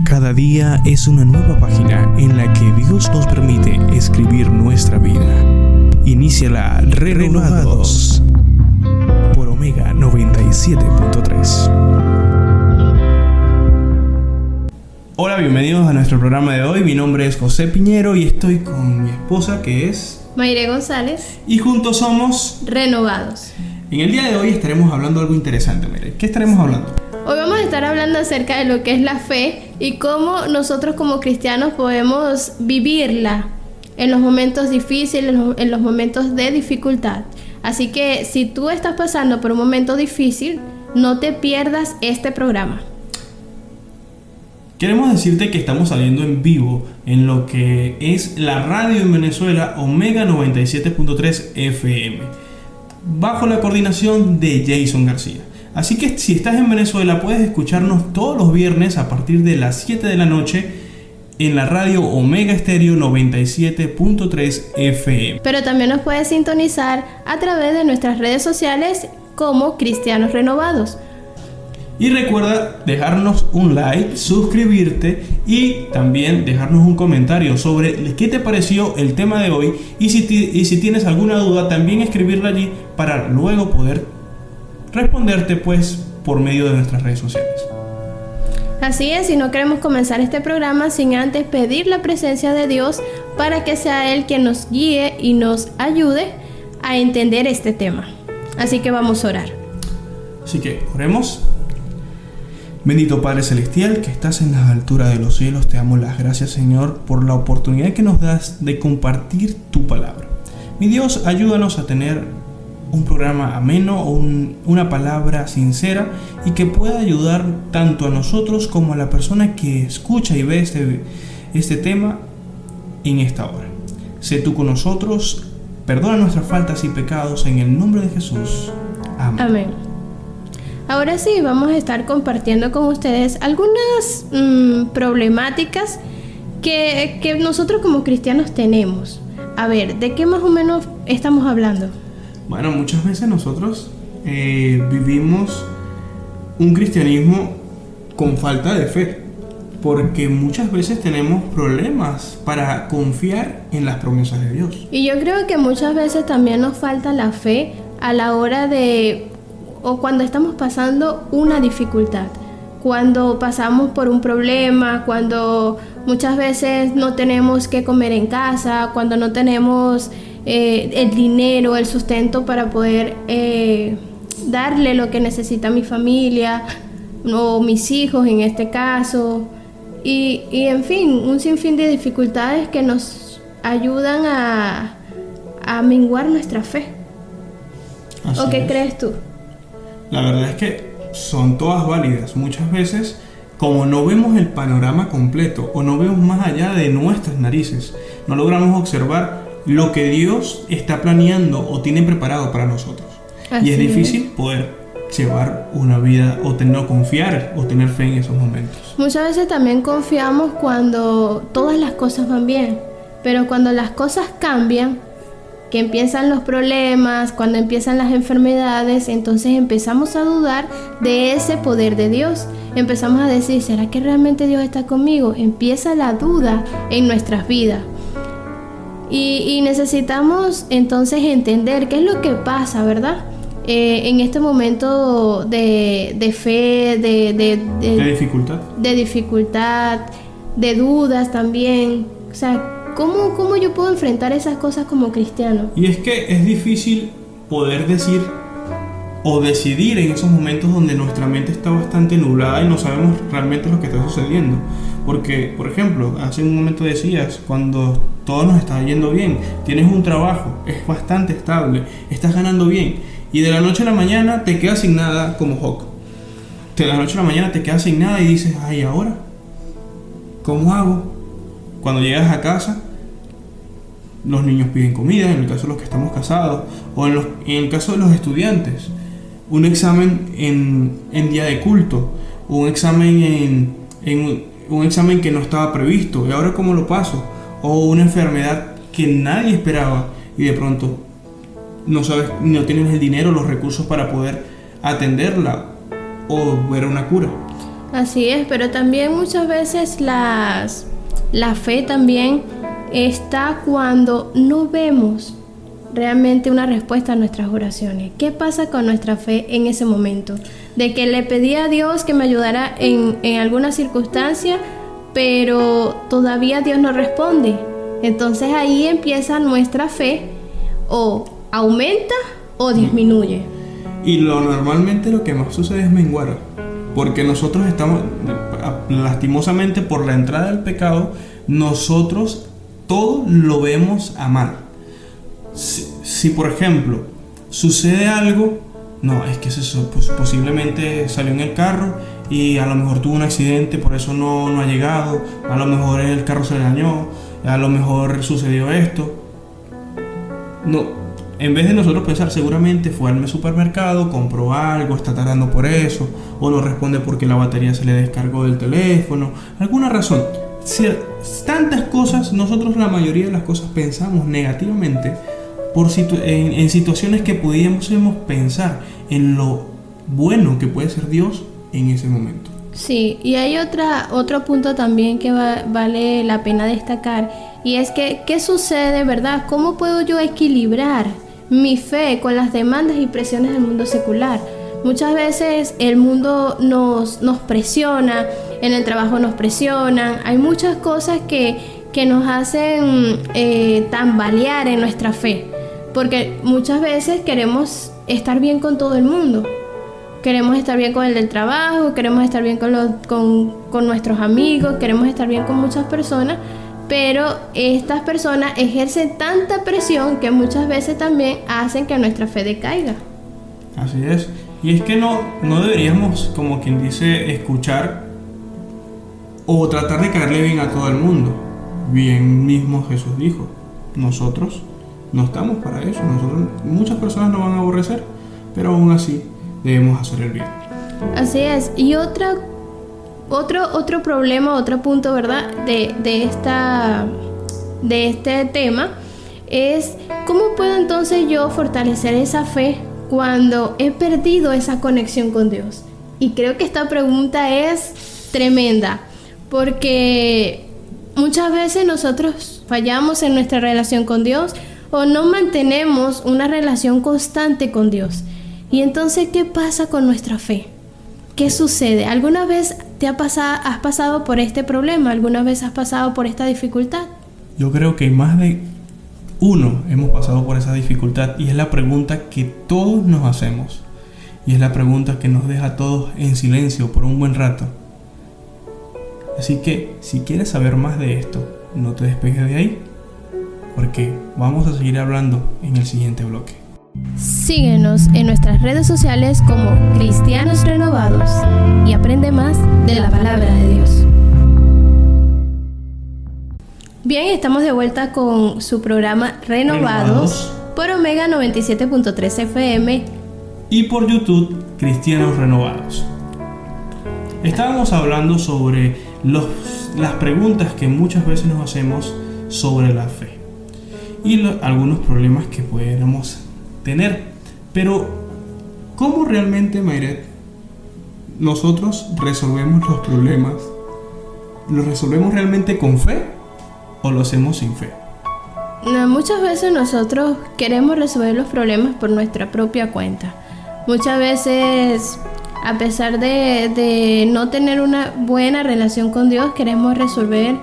Cada día es una nueva página en la que Dios nos permite escribir nuestra vida. Iníciala Renovados por Omega 97.3. Hola, bienvenidos a nuestro programa de hoy. Mi nombre es José Piñero y estoy con mi esposa, que es Mayre González. Y juntos somos Renovados. En el día de hoy estaremos hablando de algo interesante, Mayre. ¿Qué estaremos hablando? Hoy vamos a estar hablando acerca de lo que es la fe y cómo nosotros como cristianos podemos vivirla en los momentos difíciles, en los momentos de dificultad. Así que si tú estás pasando por un momento difícil, no te pierdas este programa. Queremos decirte que estamos saliendo en vivo en lo que es la radio en Venezuela, Omega 97.3 FM, bajo la coordinación de Jason García. Así que si estás en Venezuela puedes escucharnos todos los viernes a partir de las 7 de la noche en la radio Omega Estéreo 97.3 FM. Pero también nos puedes sintonizar a través de nuestras redes sociales como Cristianos Renovados. Y recuerda dejarnos un like, suscribirte y también dejarnos un comentario sobre qué te pareció el tema de hoy. Y si tienes alguna duda, también escribirla allí para luego poder responderte pues por medio de nuestras redes sociales. Así es, y no queremos comenzar este programa sin antes pedir la presencia de Dios para que sea Él quien nos guíe y nos ayude a entender este tema. Así que vamos a orar. Así que oremos. Bendito Padre Celestial, que estás en las alturas de los cielos, te damos las gracias, Señor, por la oportunidad que nos das de compartir tu palabra. Mi Dios, ayúdanos a tener un programa ameno, una palabra sincera y que pueda ayudar tanto a nosotros como a la persona que escucha y ve este tema en esta hora. Sé tú con nosotros, perdona nuestras faltas y pecados en el nombre de Jesús. Amén. Amén. Ahora sí, vamos a estar compartiendo con ustedes algunas problemáticas que nosotros como cristianos tenemos. A ver, ¿de qué más o menos estamos hablando? Bueno, muchas veces nosotros vivimos un cristianismo con falta de fe, porque muchas veces tenemos problemas para confiar en las promesas de Dios. Y yo creo que muchas veces también nos falta la fe a la hora o cuando estamos pasando una dificultad, cuando pasamos por un problema, cuando muchas veces no tenemos que comer en casa, cuando no tenemos el dinero, el sustento para poder darle lo que necesita mi familia o mis hijos en este caso, y en fin, un sinfín de dificultades que nos ayudan a menguar nuestra fe. Así ¿O qué es. crees tú? La verdad es que son todas válidas. Muchas veces, como no vemos el panorama completo o no vemos más allá de nuestras narices, no logramos observar lo que Dios está planeando o tiene preparado para nosotros. Así y es difícil poder llevar una vida o confiar o tener fe en esos momentos. Muchas veces también confiamos cuando todas las cosas van bien, pero cuando las cosas cambian, que empiezan los problemas, cuando empiezan las enfermedades, entonces empezamos a dudar de ese poder de Dios. Empezamos a decir, ¿será que realmente Dios está conmigo? Empieza la duda en nuestras vidas. Y necesitamos entonces entender qué es lo que pasa, ¿verdad? En este momento de fe, de dificultad. De dificultad, de dudas también. O sea, ¿cómo yo puedo enfrentar esas cosas como cristiano? Y es que es difícil poder decir o decidir en esos momentos donde nuestra mente está bastante nublada y no sabemos realmente lo que está sucediendo. Porque, por ejemplo, hace un momento decías, cuando todo nos está yendo bien, tienes un trabajo, es bastante estable, estás ganando bien, y de la noche a la mañana te quedas sin nada como Job. De la noche a la mañana te quedas sin nada y dices, ay, ¿ahora? ¿Cómo hago? Cuando llegas a casa, los niños piden comida, en el caso de los que estamos casados, o en el caso de los estudiantes, un examen en día de culto, un examen un examen que no estaba previsto, y ahora cómo lo paso, o una enfermedad que nadie esperaba y de pronto no sabes, no tienes el dinero, los recursos para poder atenderla o ver una cura. Así es, pero también muchas veces la fe también está cuando no vemos realmente una respuesta a nuestras oraciones. ¿Qué pasa con nuestra fe en ese momento? De que le pedí a Dios que me ayudara en alguna circunstancia, pero todavía Dios no responde. Entonces ahí empieza nuestra fe, o aumenta o disminuye. Y normalmente lo que más sucede es menguar, porque nosotros estamos, lastimosamente por la entrada del pecado, nosotros todo lo vemos a mal. Si por ejemplo sucede algo, no, es que eso, pues, posiblemente salió en el carro y a lo mejor tuvo un accidente, por eso no ha llegado, a lo mejor el carro se le dañó, a lo mejor sucedió esto. No, en vez de nosotros pensar, seguramente fue al supermercado, compró algo, está tardando por eso, o no responde porque la batería se le descargó del teléfono, alguna razón. Tantas cosas, nosotros la mayoría de las cosas pensamos negativamente en situaciones que pudiéramos pensar en lo bueno que puede ser Dios en ese momento. Sí, y hay otro punto también que vale la pena destacar, y es que, ¿qué sucede, verdad? ¿Cómo puedo yo equilibrar mi fe con las demandas y presiones del mundo secular? Muchas veces el mundo nos presiona, en el trabajo nos presionan, hay muchas cosas que nos hacen tambalear en nuestra fe, porque muchas veces queremos estar bien con todo el mundo. Queremos estar bien con el del trabajo, queremos estar bien con nuestros amigos, queremos estar bien con muchas personas, pero estas personas ejercen tanta presión que muchas veces también hacen que nuestra fe decaiga. Así es. Y es que no deberíamos, como quien dice, escuchar o tratar de caerle bien a todo el mundo. Bien mismo Jesús dijo, nosotros no estamos para eso. Muchas personas nos van a aborrecer, pero aún así debemos hacer el bien. Así es. Y otro problema, otro punto, ¿verdad? de este tema es ¿cómo puedo entonces yo fortalecer esa fe cuando he perdido esa conexión con Dios? Y creo que esta pregunta es tremenda, porque muchas veces nosotros fallamos en nuestra relación con Dios o no mantenemos una relación constante con Dios. Y entonces, ¿qué pasa con nuestra fe? ¿Qué sucede? ¿Alguna vez has pasado por este problema? ¿Alguna vez has pasado por esta dificultad? Yo creo que más de uno hemos pasado por esa dificultad, y es la pregunta que todos nos hacemos. Y es la pregunta que nos deja a todos en silencio por un buen rato. Así que, si quieres saber más de esto, no te despegues de ahí, porque vamos a seguir hablando en el siguiente bloque. Síguenos en nuestras redes sociales como Cristianos Renovados y aprende más de la palabra de Dios. Bien, estamos de vuelta con su programa Renovados por Omega 97.3 FM y por YouTube Cristianos Renovados. Estábamos hablando sobre las preguntas que muchas veces nos hacemos sobre la fe y algunos problemas que pudiéramos tener. Pero ¿cómo realmente, Mayret, nosotros resolvemos los problemas? ¿Los resolvemos realmente con fe o lo hacemos sin fe? Muchas veces nosotros queremos resolver los problemas por nuestra propia cuenta. Muchas veces, a pesar de no tener una buena relación con Dios, queremos resolver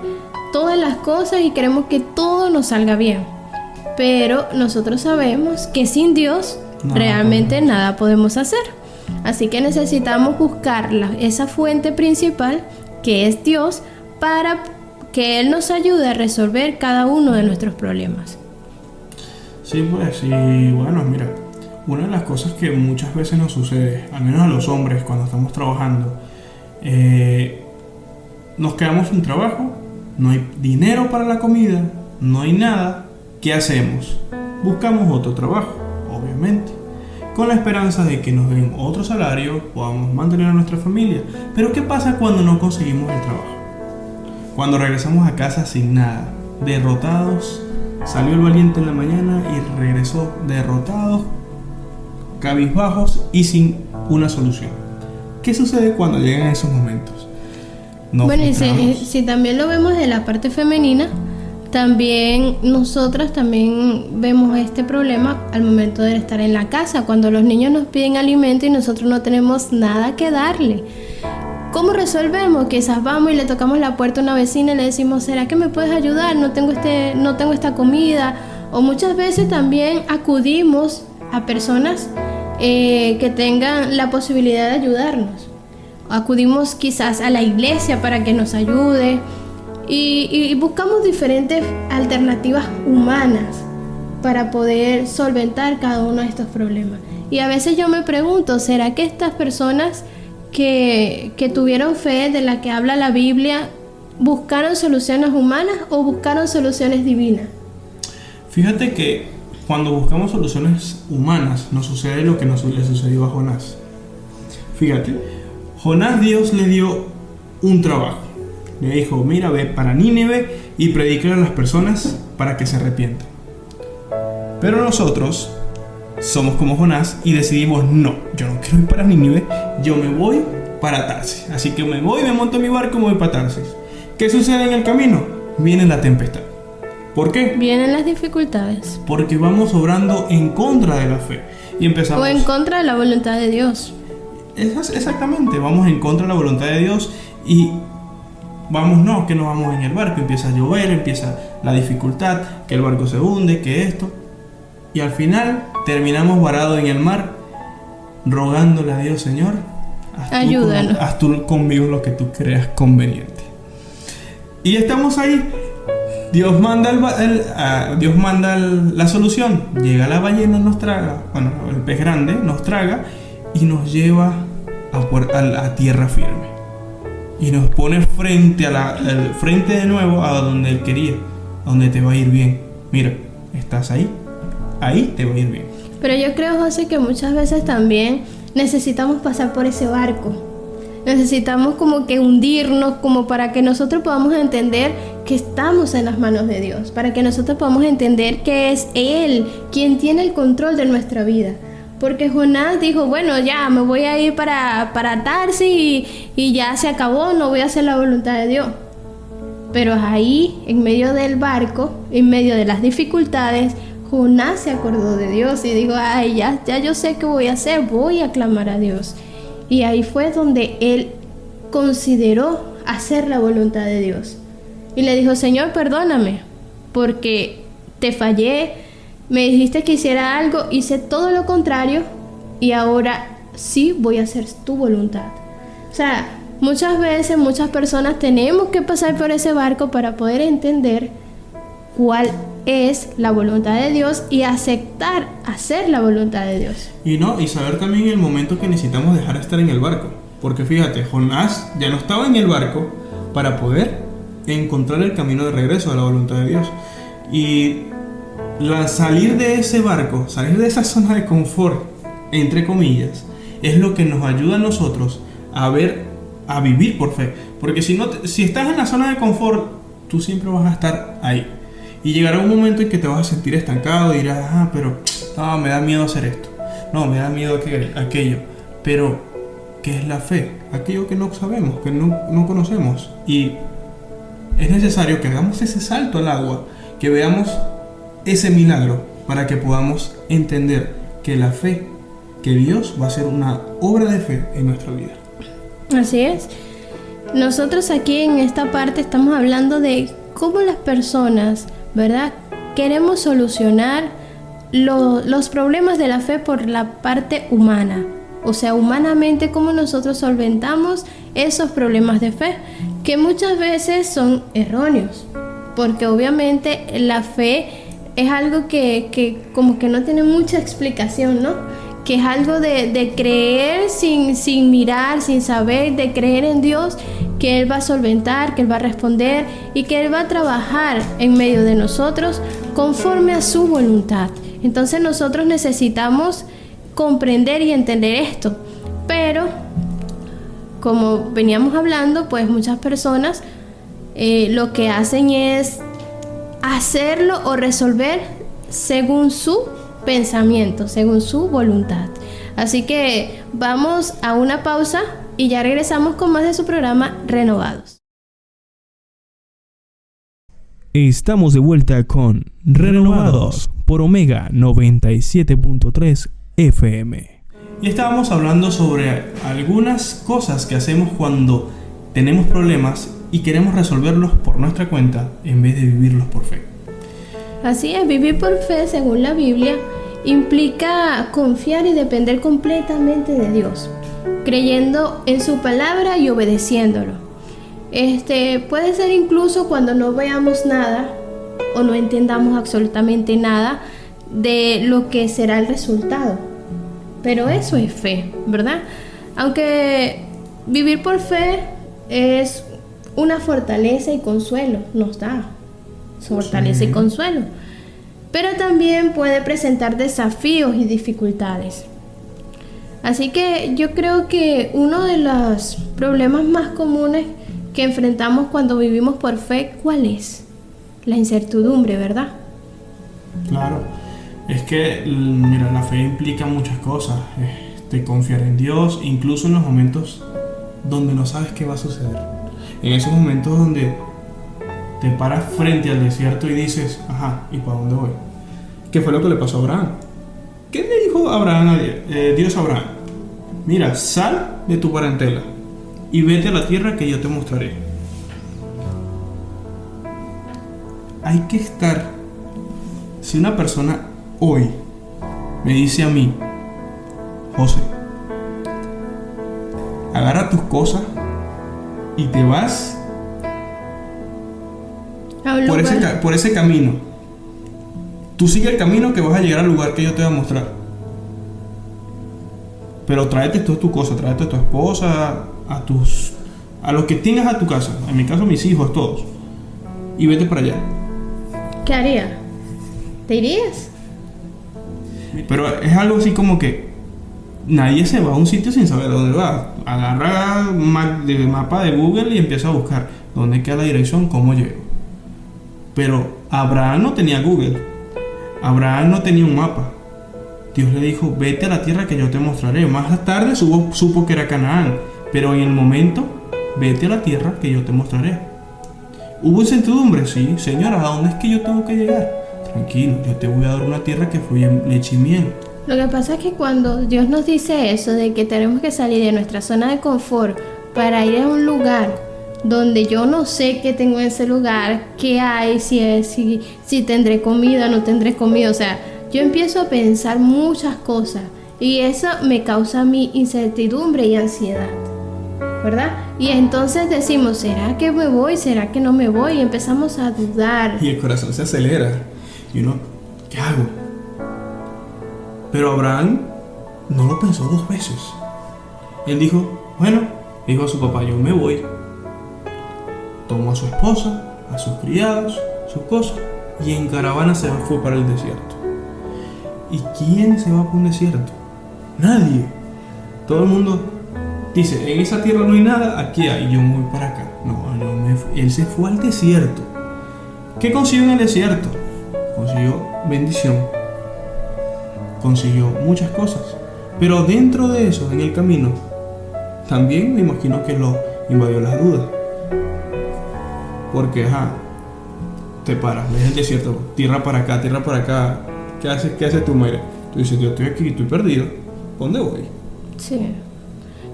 todas las cosas y queremos que todo nos salga bien. Pero nosotros sabemos que sin Dios realmente nada podemos hacer. Así que necesitamos buscar esa fuente principal, que es Dios, para que Él nos ayude a resolver cada uno de nuestros problemas. Sí, pues, y bueno, mira, una de las cosas que muchas veces nos sucede, al menos a los hombres cuando estamos trabajando, nos quedamos sin trabajo, no hay dinero para la comida, no hay nada. ¿Qué hacemos? Buscamos otro trabajo, obviamente, con la esperanza de que nos den otro salario, podamos mantener a nuestra familia. Pero ¿qué pasa cuando no conseguimos el trabajo? Cuando regresamos a casa sin nada, derrotados. Salió el valiente en la mañana y regresó derrotados, cabizbajos y sin una solución. ¿Qué sucede cuando llegan esos momentos? no Bueno, y frustrarnos. si también lo vemos de la parte femenina, también nosotras también vemos este problema al momento de estar en la casa, cuando los niños nos piden alimento y nosotros no tenemos nada que darle. ¿Cómo resolvemos? Quizás vamos y le tocamos la puerta a una vecina y le decimos, ¿será que me puedes ayudar? No tengo esta comida. O muchas veces también acudimos a personas que tengan la posibilidad de ayudarnos. Acudimos quizás a la iglesia para que nos ayude y buscamos diferentes alternativas humanas para poder solventar cada uno de estos problemas. Y a veces yo me pregunto, ¿será que estas personas que tuvieron fe de la que habla la Biblia buscaron soluciones humanas o buscaron soluciones divinas? Fíjate que cuando buscamos soluciones humanas nos sucede lo que le sucedió a Jonás. Fíjate, Jonás, Dios le dio un trabajo. Le dijo, mira, ve para Nínive y predícale a las personas para que se arrepientan. Pero nosotros somos como Jonás y decidimos, no, yo no quiero ir para Nínive, yo me voy para Tarsis. Así que me monto en mi barco y me voy para Tarsis. ¿Qué sucede en el camino? Viene la tempestad. ¿Por qué? Vienen las dificultades. Porque vamos obrando en contra de la fe. Y empezamos... O en contra de la voluntad de Dios. Exactamente, vamos en contra de la voluntad de Dios y que nos vamos en el barco, empieza a llover, empieza la dificultad, que el barco se hunde, que esto, y al final terminamos varados en el mar, rogándole a Dios, Señor, ayúdanos, haz tú conmigo lo que tú creas conveniente. Y estamos ahí, Dios manda la solución, llega la ballena, nos traga, el pez grande nos traga y nos lleva a tierra firme y nos pone frente de nuevo a donde Él quería, a donde te va a ir bien. Mira, estás ahí te va a ir bien. Pero yo creo, José, que muchas veces también necesitamos pasar por ese barco. Necesitamos como que hundirnos, como para que nosotros podamos entender que estamos en las manos de Dios, para que nosotros podamos entender que es Él quien tiene el control de nuestra vida. Porque Jonás dijo, bueno, ya me voy a ir para Tarsis y ya se acabó, no voy a hacer la voluntad de Dios. Pero ahí, en medio del barco, en medio de las dificultades, Jonás se acordó de Dios y dijo, ay, ya yo sé qué voy a hacer, voy a clamar a Dios. Y ahí fue donde él consideró hacer la voluntad de Dios. Y le dijo, Señor, perdóname, porque te fallé. Me dijiste que hiciera algo, hice todo lo contrario y ahora sí voy a hacer tu voluntad. O sea, muchas veces, muchas personas tenemos que pasar por ese barco para poder entender cuál es la voluntad de Dios y aceptar hacer la voluntad de Dios. Y saber también el momento que necesitamos dejar de estar en el barco. Porque fíjate, Jonás ya no estaba en el barco para poder encontrar el camino de regreso a la voluntad de Dios. Y salir de ese barco, salir de esa zona de confort, entre comillas, es lo que nos ayuda a nosotros a vivir por fe. Porque si estás en la zona de confort, tú siempre vas a estar ahí. Y llegará un momento en que te vas a sentir estancado y dirás, pero me da miedo hacer esto. No, me da miedo aquello. Pero, ¿qué es la fe? Aquello que no sabemos, que no conocemos. Y es necesario que hagamos ese salto al agua, que veamos ese milagro para que podamos entender que la fe, que Dios va a hacer una obra de fe en nuestra vida. Así es. Nosotros aquí en esta parte estamos hablando de cómo las personas, ¿verdad?, queremos solucionar los problemas de la fe por la parte humana. O sea, humanamente, cómo nosotros solventamos esos problemas de fe, que muchas veces son erróneos. Porque obviamente la fe es algo que como que no tiene mucha explicación, ¿no? Que es algo de creer sin mirar, sin saber, de creer en Dios, que Él va a solventar, que Él va a responder y que Él va a trabajar en medio de nosotros conforme a su voluntad. Entonces nosotros necesitamos comprender y entender esto. Pero, como veníamos hablando, pues muchas personas lo que hacen es hacerlo o resolver según su pensamiento, según su voluntad. Así que vamos a una pausa y ya regresamos con más de su programa Renovados. Estamos de vuelta con Renovados por Omega 97.3 FM. Y estábamos hablando sobre algunas cosas que hacemos cuando tenemos problemas y queremos resolverlos por nuestra cuenta en vez de vivirlos por fe. Así es, vivir por fe, según la Biblia, implica confiar y depender completamente de Dios, creyendo en su palabra y obedeciéndolo. Puede ser incluso cuando no veamos nada o no entendamos absolutamente nada de lo que será el resultado. Pero eso es fe, ¿verdad? Aunque vivir por fe es una fortaleza y consuelo, nos da fortaleza y consuelo. Pero también puede presentar desafíos y dificultades. Así que yo creo que uno de los problemas más comunes que enfrentamos cuando vivimos por fe, ¿cuál es? La incertidumbre, ¿verdad? Claro, es que, mira, la fe implica muchas cosas. Confiar en Dios, incluso en los momentos donde no sabes qué va a suceder. En esos momentos donde te paras frente al desierto y dices, ajá, ¿y para dónde voy? ¿Qué fue lo que le pasó a Abraham? ¿Qué le dijo Dios a Abraham? Mira, sal de tu parentela y vete a la tierra que yo te mostraré. Hay que estar. Si una persona hoy me dice a mí, José, agarra tus cosas y te vas por ese camino. Tú sigue el camino que vas a llegar al lugar que yo te voy a mostrar. Pero tráete todas tus cosas, tráete a tu esposa, a los que tengas a tu casa, en mi caso mis hijos, todos, y vete para allá. ¿Qué haría? ¿Te irías? Pero es algo así como que nadie se va a un sitio sin saber dónde va. Agarra el mapa de Google y empieza a buscar dónde queda la dirección, cómo llego. Pero Abraham no tenía Google, Abraham no tenía un mapa. Dios le dijo, vete a la tierra que yo te mostraré. Más tarde supo que era Canaán, pero en el momento, vete a la tierra que yo te mostraré. ¿Hubo incertidumbre? Sí. Señora, ¿a dónde es que yo tengo que llegar? Tranquilo, yo te voy a dar una tierra que fluye leche y miel. Lo que pasa es que cuando Dios nos dice eso, de que tenemos que salir de nuestra zona de confort para ir a un lugar donde yo no sé qué tengo en ese lugar, qué hay, si tendré comida, no tendré comida, o sea, yo empiezo a pensar muchas cosas y eso me causa mi incertidumbre y ansiedad, ¿verdad? Y entonces decimos, ¿será que me voy? ¿Será que no me voy? Y empezamos a dudar. Y el corazón se acelera. Y uno, ¿qué hago? Pero Abraham no lo pensó dos veces. Él dijo, bueno, dijo a su papá, yo me voy. Tomó a su esposa, a sus criados, sus cosas, y en caravana se fue para el desierto. ¿Y quién se va para un desierto? Nadie. Todo el mundo dice, en esa tierra no hay nada, aquí hay, y yo me voy para acá. Él se fue al desierto. ¿Qué consiguió en el desierto? Consiguió bendición. Consiguió muchas cosas. Pero dentro de eso, en el camino, también me imagino que lo invadió las dudas. Porque, te paras, ves el desierto, tierra para acá, ¿qué haces tú, Mayra? Tú dices, yo estoy aquí, estoy perdido, ¿dónde voy? Sí,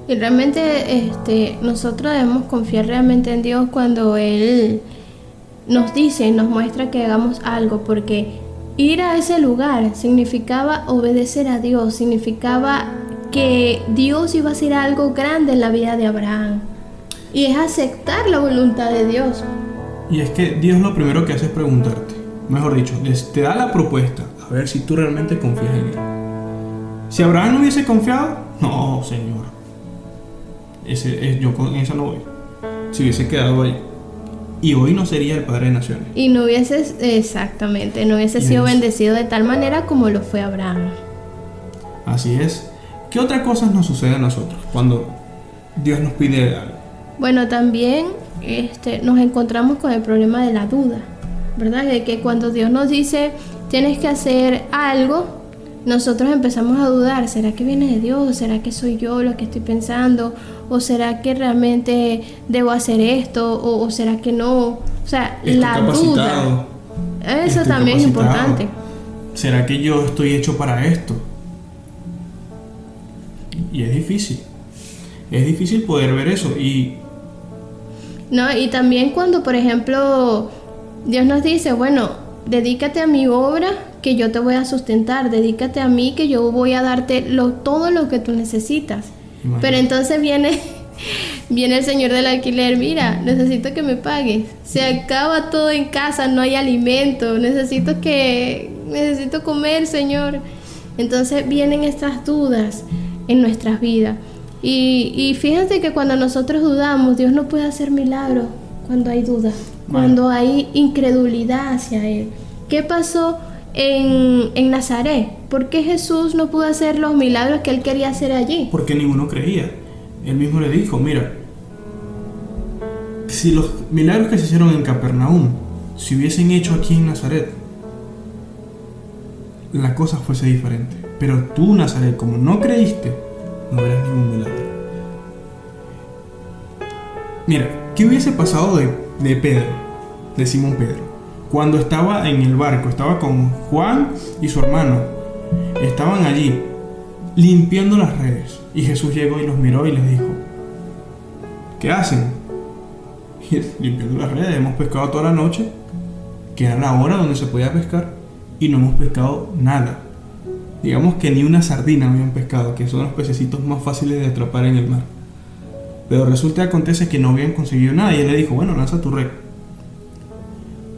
y realmente nosotros debemos confiar realmente en Dios cuando Él nos dice y nos muestra que hagamos algo, porque ir a ese lugar significaba obedecer a Dios, significaba que Dios iba a hacer algo grande en la vida de Abraham, y es aceptar la voluntad de Dios. Y es que Dios lo primero que hace es preguntarte, mejor dicho, te da la propuesta, a ver si tú realmente confías en Él. Si Abraham no hubiese confiado, no, Señor, yo en esa no voy. Si hubiese quedado ahí, y hoy no sería el padre de naciones. Y no hubiese sido bendecido de tal manera como lo fue Abraham. Así es. ¿Qué otra cosa nos sucede a nosotros cuando Dios nos pide algo? Bueno, también nos encontramos con el problema de la duda, ¿verdad? De que cuando Dios nos dice tienes que hacer algo, nosotros empezamos a dudar, ¿será que viene de Dios? ¿Será que soy yo lo que estoy pensando? ¿O será que realmente debo hacer esto? ¿O será que no? O sea, Estoy la capacitado. duda. Eso Estoy también es capacitado. importante. ¿Será que yo estoy hecho para esto? Y es difícil. Es difícil poder ver eso. No, y también cuando, por ejemplo, Dios nos dice, bueno, dedícate a mi obra que yo te voy a sustentar, dedícate a mí que yo voy a darte todo lo que tú necesitas. Imagínate. Pero entonces viene el señor del alquiler, mira, necesito que me pagues, se acaba todo en casa, no hay alimento, necesito comer, Señor. Entonces vienen estas dudas en nuestras vidas. Y fíjate que cuando nosotros dudamos, Dios no puede hacer milagros cuando hay duda, cuando hay incredulidad hacia Él. ¿Qué pasó en Nazaret? ¿Por qué Jesús no pudo hacer los milagros que Él quería hacer allí? Porque ninguno creía. Él mismo le dijo, mira, si los milagros que se hicieron en Capernaum se hubiesen hecho aquí en Nazaret, la cosa fuese diferente. Pero tú, Nazaret, como no creíste, no verás ningún milagro. Mira, ¿qué hubiese pasado de Pedro, de Simón Pedro? Cuando estaba en el barco, estaba con Juan y su hermano. Estaban allí limpiando las redes. Y Jesús llegó y los miró y les dijo, ¿qué hacen? Y limpiando las redes, hemos pescado toda la noche, que era la hora donde se podía pescar, y no hemos pescado nada. Digamos que ni una sardina habían pescado, que son los pececitos más fáciles de atrapar en el mar. Pero resulta que acontece que no habían conseguido nada, y él le dijo, bueno, lanza tu red.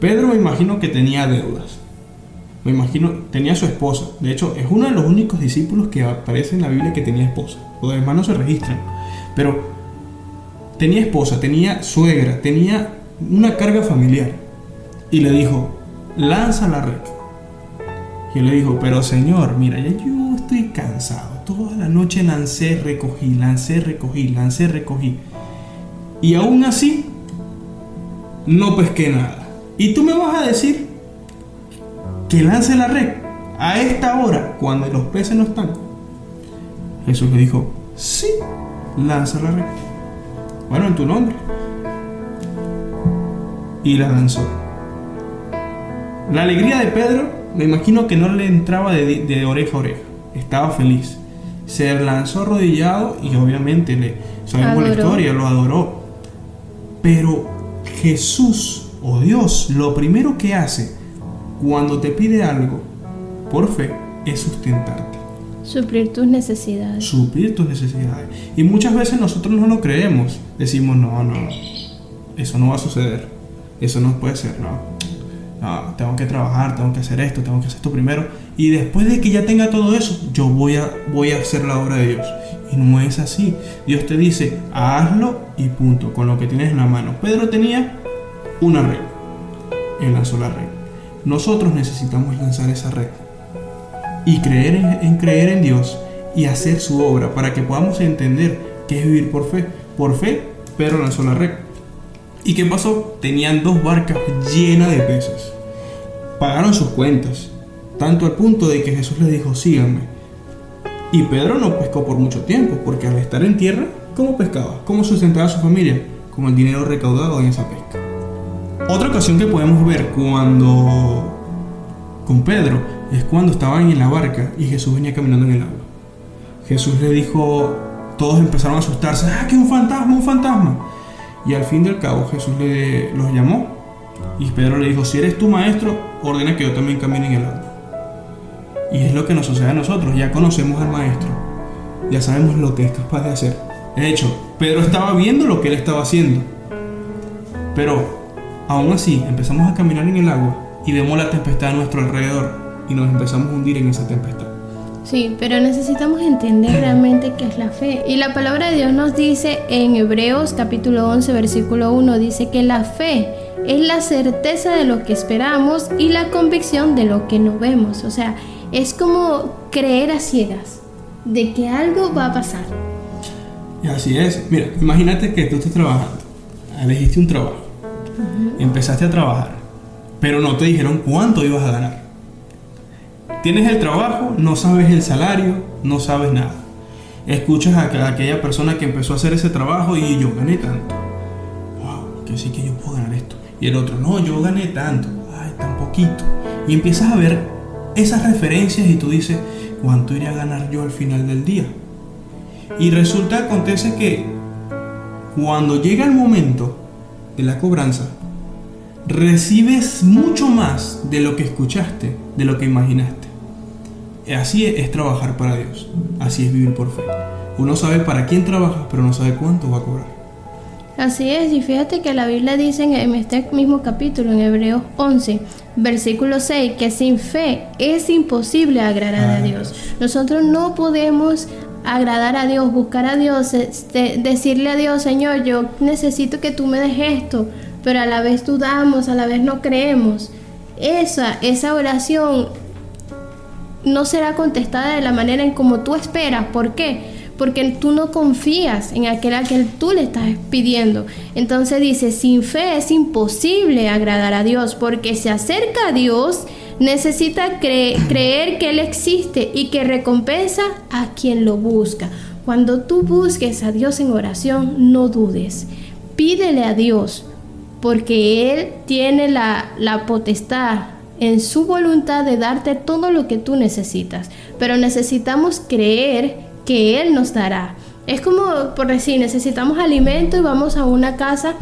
Pedro me imagino que tenía deudas. Me imagino, tenía su esposa. De hecho, es uno de los únicos discípulos que aparece en la Biblia que tenía esposa. Los demás no se registran. Pero tenía esposa, tenía suegra, tenía una carga familiar. Y le dijo, lanza la red. Y él le dijo, pero Señor, mira, ya yo estoy cansado. Toda la noche lancé, recogí. Y aún así, no pesqué nada. Y tú me vas a decir que lance la red a esta hora, cuando los peces no están. Jesús le dijo, sí, lanza la red. Bueno, en tu nombre. Y la lanzó. La alegría de Pedro, me imagino que no le entraba de oreja a oreja. Estaba feliz. Se lanzó arrodillado y obviamente sabemos la historia, lo adoró. Pero Jesús o Dios, lo primero que hace cuando te pide algo por fe es sustentarte. Suplir tus necesidades. Suplir tus necesidades. Y muchas veces nosotros no lo creemos. Decimos, no, eso no va a suceder. Eso no puede ser, no, tengo que trabajar, tengo que hacer esto primero. Y después de que ya tenga todo eso, yo voy a hacer la obra de Dios. Y no es así. Dios te dice, hazlo y punto, con lo que tienes en la mano. Pedro tenía una red. Él lanzó la red. Nosotros necesitamos lanzar esa red y creer en Dios y hacer su obra para que podamos entender qué es vivir por fe. Por fe, Pedro lanzó la red. ¿Y qué pasó? Tenían 2 barcas llenas de peces. Pagaron sus cuentas, tanto al punto de que Jesús les dijo, síganme. Y Pedro no pescó por mucho tiempo, porque al estar en tierra, ¿cómo pescaba? ¿Cómo sustentaba a su familia? Con el dinero recaudado en esa pesca. Otra ocasión que podemos ver con Pedro es cuando estaban en la barca y Jesús venía caminando en el agua. Jesús le dijo, todos empezaron a asustarse, que un fantasma. Y al fin del cabo Jesús los llamó y Pedro le dijo, si eres tu maestro, ordena que yo también camine en el agua. Y es lo que nos sucede a nosotros, ya conocemos al maestro, ya sabemos lo que es capaz de hacer. De hecho, Pedro estaba viendo lo que él estaba haciendo, pero aún así, empezamos a caminar en el agua y vemos la tempestad a nuestro alrededor y nos empezamos a hundir en esa tempestad. Sí, pero necesitamos entender realmente qué es la fe. Y la palabra de Dios nos dice en Hebreos capítulo 11, versículo 1, dice que la fe es la certeza de lo que esperamos y la convicción de lo que no vemos. O sea, es como creer a ciegas de que algo va a pasar. Y así es. Mira, imagínate que tú estás trabajando, elegiste un trabajo. Empezaste a trabajar, pero no te dijeron cuánto ibas a ganar. Tienes el trabajo, no sabes el salario, no sabes nada. Escuchas a aquella persona que empezó a hacer ese trabajo y yo gané tanto. Wow, que sí que yo puedo ganar esto. Y el otro, no, yo gané tanto. Ay, tan poquito. Y empiezas a ver esas referencias y tú dices, ¿cuánto iré a ganar yo al final del día? Y acontece que cuando llega el momento de la cobranza, recibes mucho más de lo que escuchaste, de lo que imaginaste. Así es trabajar para Dios, así es vivir por fe. Uno sabe para quién trabaja, pero no sabe cuánto va a cobrar. Así es, y fíjate que la Biblia dice en este mismo capítulo, en Hebreos 11, versículo 6, que sin fe es imposible agradar a Dios. Nosotros no podemos agradar a Dios, buscar a Dios, decirle a Dios, Señor, yo necesito que tú me des esto, pero a la vez dudamos, a la vez no creemos. Esa oración no será contestada de la manera en como tú esperas. ¿Por qué? Porque tú no confías en aquel a quien tú le estás pidiendo. Entonces dice, sin fe es imposible agradar a Dios, porque se acerca a Dios, necesita creer que Él existe y que recompensa a quien lo busca. Cuando tú busques a Dios en oración, no dudes. Pídele a Dios, porque Él tiene la potestad en su voluntad de darte todo lo que tú necesitas. Pero necesitamos creer que Él nos dará. Es como, por decir, necesitamos alimento y vamos a una casa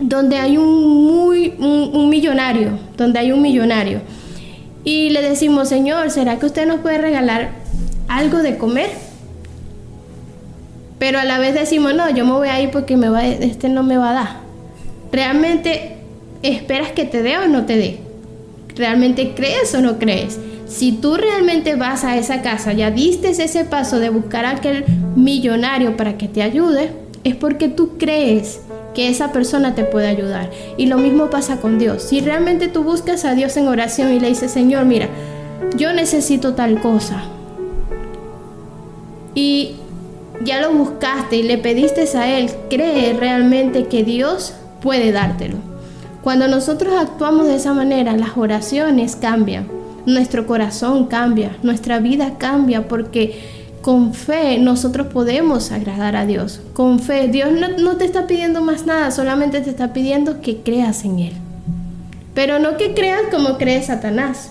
donde hay un millonario, y le decimos, Señor, ¿será que usted nos puede regalar algo de comer? Pero a la vez decimos, no, yo me voy a ir porque no me va a dar. ¿Realmente esperas que te dé o no te dé? ¿Realmente crees o no crees? Si tú realmente vas a esa casa, ya diste ese paso de buscar a aquel millonario para que te ayude, es porque tú crees que esa persona te puede ayudar. Y lo mismo pasa con Dios. Si realmente tú buscas a Dios en oración y le dices, Señor, mira, yo necesito tal cosa, y ya lo buscaste y le pediste a Él, cree realmente que Dios puede dártelo. Cuando nosotros actuamos de esa manera, las oraciones cambian, nuestro corazón cambia, nuestra vida cambia, porque con fe nosotros podemos agradar a Dios. Con fe, Dios no te está pidiendo más nada, solamente te está pidiendo que creas en Él. Pero no que creas como cree Satanás,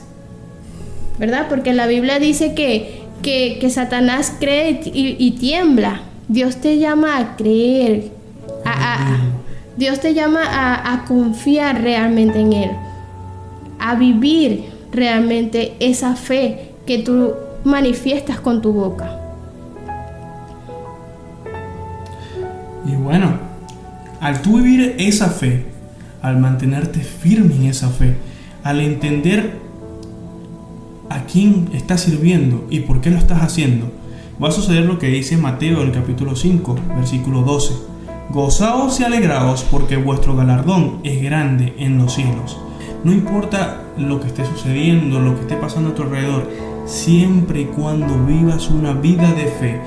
¿verdad? Porque la Biblia dice que Satanás cree y tiembla. Dios te llama a creer, Dios te llama a confiar realmente en Él, a vivir realmente esa fe que tú manifiestas con tu boca. Y bueno, al tú vivir esa fe, al mantenerte firme en esa fe, al entender a quién estás sirviendo y por qué lo estás haciendo, va a suceder lo que dice Mateo en el capítulo 5, versículo 12. Gozaos y alegraos, porque vuestro galardón es grande en los cielos. No importa lo que esté sucediendo, lo que esté pasando a tu alrededor, siempre y cuando vivas una vida de fe,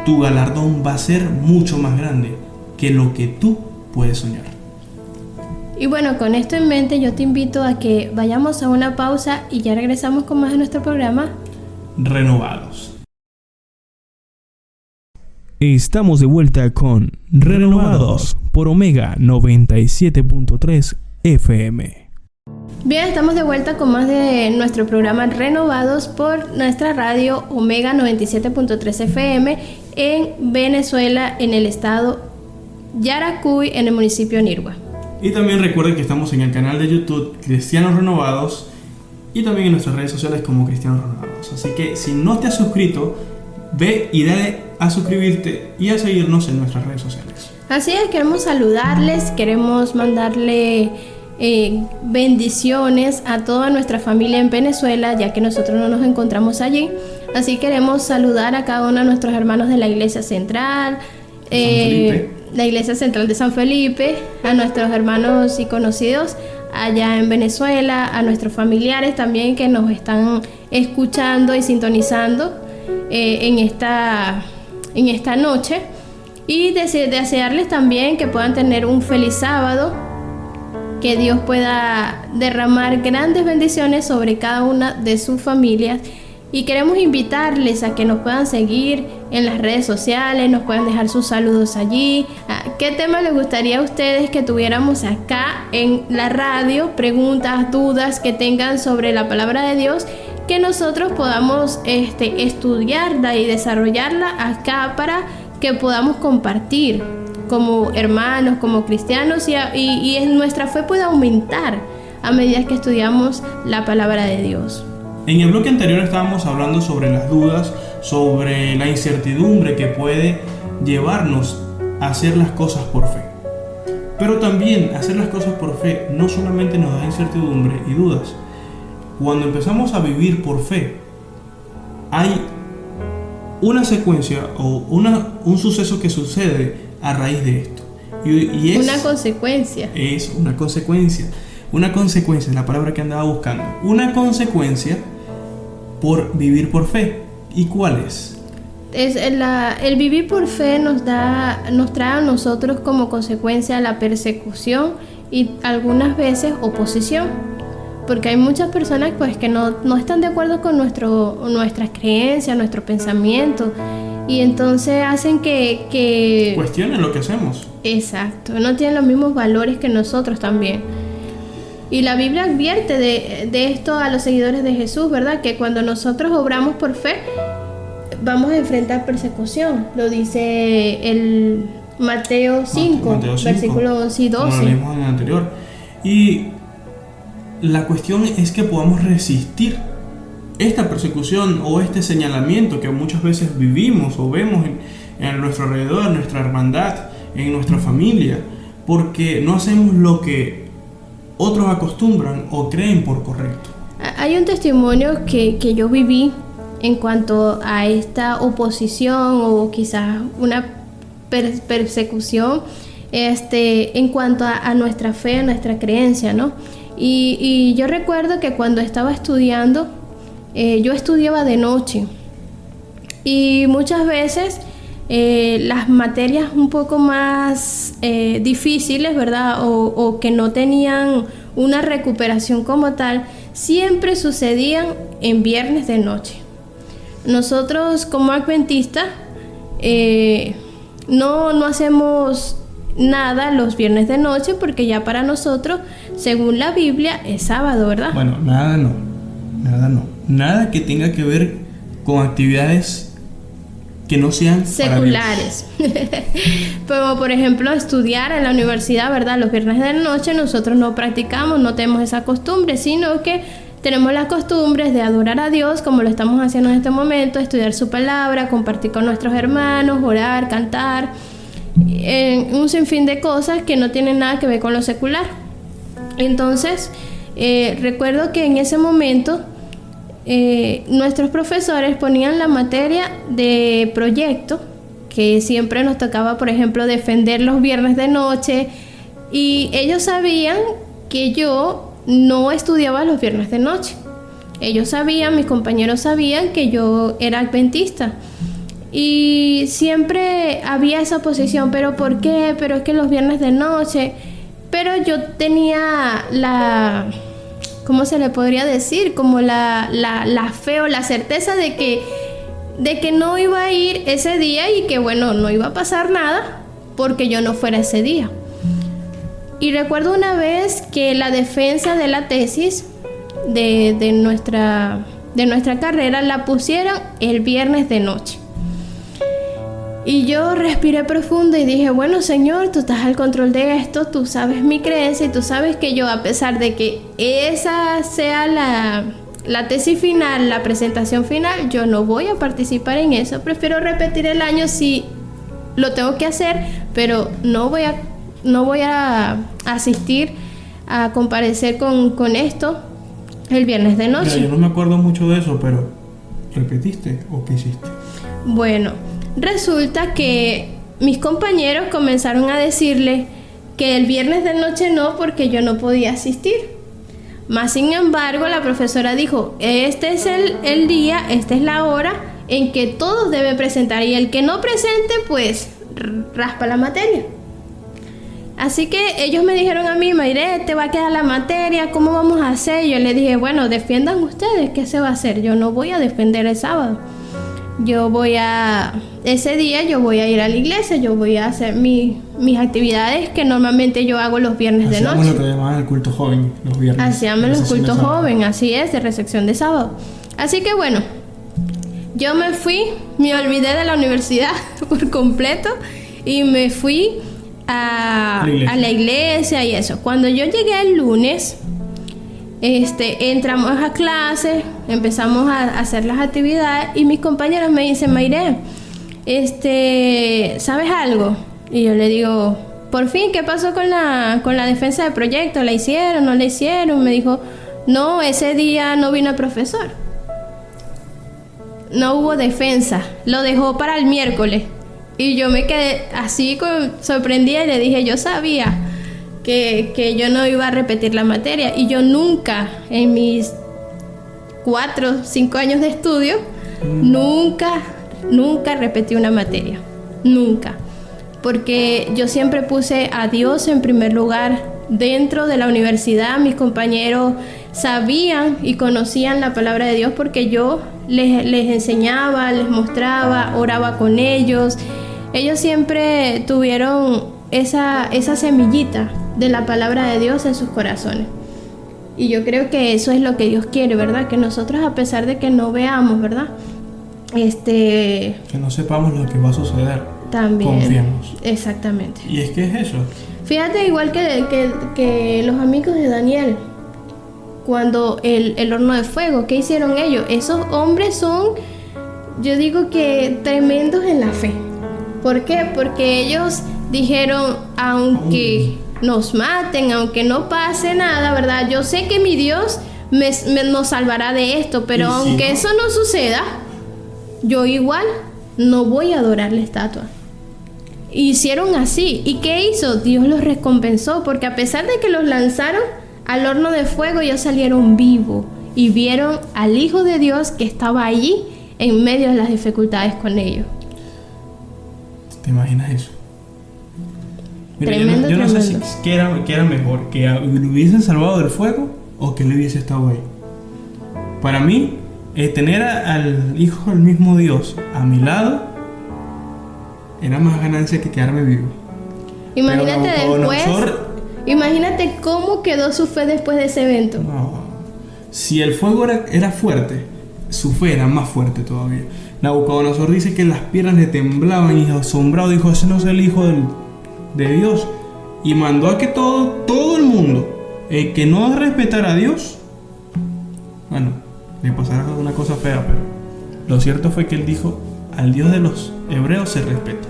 tu galardón va a ser mucho más grande que lo que tú puedes soñar. Y bueno, con esto en mente, yo te invito a que vayamos a una pausa y ya regresamos con más de nuestro programa Renovados. Estamos de vuelta con Renovados por Omega 97.3 FM. Bien, estamos de vuelta con más de nuestro programa Renovados por nuestra radio Omega 97.3 FM en Venezuela, en el estado Yaracuy, en el municipio Nirgua. Y también recuerden que estamos en el canal de YouTube Cristianos Renovados y también en nuestras redes sociales como Cristianos Renovados. Así que si no te has suscrito, ve y dale a suscribirte y a seguirnos en nuestras redes sociales. Así es, queremos saludarles, queremos mandarle bendiciones a toda nuestra familia en Venezuela, ya que nosotros no nos encontramos allí. Así queremos saludar a cada uno de nuestros hermanos de la Iglesia Central, la Iglesia Central de San Felipe, a nuestros hermanos y conocidos allá en Venezuela, a nuestros familiares también que nos están escuchando y sintonizando en esta noche, y desearles también que puedan tener un feliz sábado que Dios pueda derramar grandes bendiciones sobre cada una de sus familias. Y queremos invitarles a que nos puedan seguir en las redes sociales, nos puedan dejar sus saludos allí. ¿Qué tema les gustaría a ustedes que tuviéramos acá en la radio? Preguntas, dudas que tengan sobre la palabra de Dios, que nosotros podamos estudiarla y desarrollarla acá para que podamos compartir como hermanos, como cristianos, y nuestra fe pueda aumentar a medida que estudiamos la palabra de Dios. En el bloque anterior estábamos hablando sobre las dudas, sobre la incertidumbre que puede llevarnos a hacer las cosas por fe. Pero también hacer las cosas por fe no solamente nos da incertidumbre y dudas. Cuando empezamos a vivir por fe, hay una secuencia o un suceso que sucede a raíz de esto. Y es una consecuencia. Es una consecuencia. Una consecuencia es la palabra que andaba buscando. Una consecuencia por vivir por fe. ¿Y cuál es? El vivir por fe nos trae a nosotros como consecuencia la persecución y algunas veces oposición, porque hay muchas personas pues que no están de acuerdo con nuestras creencias, nuestro pensamiento, y entonces hacen que cuestionen lo que hacemos. Exacto, no tienen los mismos valores que nosotros también. Y la Biblia advierte de esto a los seguidores de Jesús, ¿verdad? Que cuando nosotros obramos por fe, vamos a enfrentar persecución. Lo dice el Mateo 5, versículo 11 y 12. Como lo leímos en el anterior. Y la cuestión es que podamos resistir esta persecución o este señalamiento que muchas veces vivimos o vemos en nuestro alrededor, en nuestra hermandad, en nuestra familia, porque no hacemos lo que otros acostumbran o creen por correcto. Hay un testimonio que yo viví en cuanto a esta oposición o quizás una persecución en cuanto a nuestra fe, a nuestra creencia, ¿no? Y yo recuerdo que cuando estaba estudiando, yo estudiaba de noche y muchas veces las materias un poco más difíciles, ¿verdad? O que no tenían una recuperación como tal, siempre sucedían en viernes de noche. Nosotros como adventistas no hacemos nada los viernes de noche porque ya para nosotros, según la Biblia, es sábado, ¿verdad? Bueno, nada que tenga que ver con actividades que no sean seculares. Como por ejemplo estudiar en la universidad, ¿verdad? Los viernes de la noche nosotros no practicamos, no tenemos esa costumbre, sino que tenemos las costumbres de adorar a Dios como lo estamos haciendo en este momento, estudiar su palabra, compartir con nuestros hermanos, orar, cantar, un sinfín de cosas que no tienen nada que ver con lo secular. Entonces, recuerdo que en ese momento nuestros profesores ponían la materia de proyecto, que siempre nos tocaba, por ejemplo, defender los viernes de noche, y ellos sabían que yo no estudiaba los viernes de noche. Ellos sabían, mis compañeros sabían que yo era adventista, y siempre había esa oposición, pero ¿por qué? Pero es que los viernes de noche. Pero yo tenía ¿cómo se le podría decir? Como la fe o la certeza de que no iba a ir ese día y que bueno, no iba a pasar nada porque yo no fuera ese día. Y recuerdo una vez que la defensa de la tesis de nuestra carrera la pusieron el viernes de noche. Y yo respiré profundo y dije, bueno, Señor, tú estás al control de esto, tú sabes mi creencia y tú sabes que yo, a pesar de que esa sea la tesis final, la presentación final, yo no voy a participar en eso. Prefiero repetir el año si lo tengo que hacer, pero no voy a asistir a comparecer con esto el viernes de noche. Mira, yo no me acuerdo mucho de eso, pero ¿repetiste o qué hiciste? Bueno, resulta que mis compañeros comenzaron a decirle que el viernes de noche no, porque yo no podía asistir. Más sin embargo, la profesora dijo, este es el día, esta es la hora en que todos deben presentar, y el que no presente, pues raspa la materia. Así que ellos me dijeron a mí, Mayre, te va a quedar la materia, ¿cómo vamos a hacer? Yo les dije, bueno, defiendan ustedes, ¿qué se va a hacer? Yo no voy a defender el sábado. Ese día yo voy a ir a la iglesia, yo voy a hacer mis actividades que normalmente yo hago los viernes de noche. Hacíamos lo que llamaban el culto joven, los viernes. Hacíamos los cultos joven, así es, de recepción de sábado. Así que bueno, yo me fui, me olvidé de la universidad por completo y me fui a la iglesia y eso. Cuando yo llegué el lunes, entramos a clase, empezamos a hacer las actividades y mis compañeros me dicen, Mayre, ¿sabes algo? Y yo le digo, por fin, ¿qué pasó con la defensa de proyecto? ¿La hicieron? ¿No la hicieron? Me dijo, no, ese día no vino el profesor. No hubo defensa, lo dejó para el miércoles. Y yo me quedé así sorprendida y le dije, yo sabía que yo no iba a repetir la materia. Y yo nunca, en mis 4 o 5 años de estudio, nunca repetí una materia. Nunca. Porque yo siempre puse a Dios en primer lugar. Dentro de la universidad, mis compañeros sabían y conocían la palabra de Dios porque yo les enseñaba, les mostraba, oraba con ellos. Ellos siempre tuvieron esa semillita de la palabra de Dios en sus corazones. Y yo creo que eso es lo que Dios quiere, ¿verdad? Que nosotros, a pesar de que no veamos, ¿verdad? Que no sepamos lo que va a suceder. También. Confiemos. Exactamente. Y es que es eso. Fíjate, igual que los amigos de Daniel, cuando el horno de fuego, ¿qué hicieron ellos? Esos hombres son, yo digo que tremendos en la fe. ¿Por qué? Porque ellos dijeron, aunque nos maten, aunque no pase nada, ¿verdad? Yo sé que mi Dios nos salvará de esto, pero aunque eso no suceda, yo igual no voy a adorar la estatua. Hicieron así. ¿Y qué hizo? Dios los recompensó, porque a pesar de que los lanzaron al horno de fuego, ellos salieron vivos y vieron al Hijo de Dios que estaba allí en medio de las dificultades con ellos. ¿Te imaginas eso? Mira, Tremendo, yo no sé tremendo. qué era mejor, que lo hubiesen salvado del fuego o que él hubiese estado ahí. Para mí, tener al Hijo del mismo Dios a mi lado era más ganancia que quedarme vivo. Imagínate Pero después, imagínate cómo quedó su fe después de ese evento. No. Si el fuego era fuerte, su fe era más fuerte todavía. Nabucodonosor dice que las piernas le temblaban y asombrado dijo, ese no es el Hijo de Dios. Y mandó a que todo el mundo, que no respetara a Dios, bueno, le pasará alguna cosa fea, pero lo cierto fue que él dijo, al Dios de los hebreos se respeta.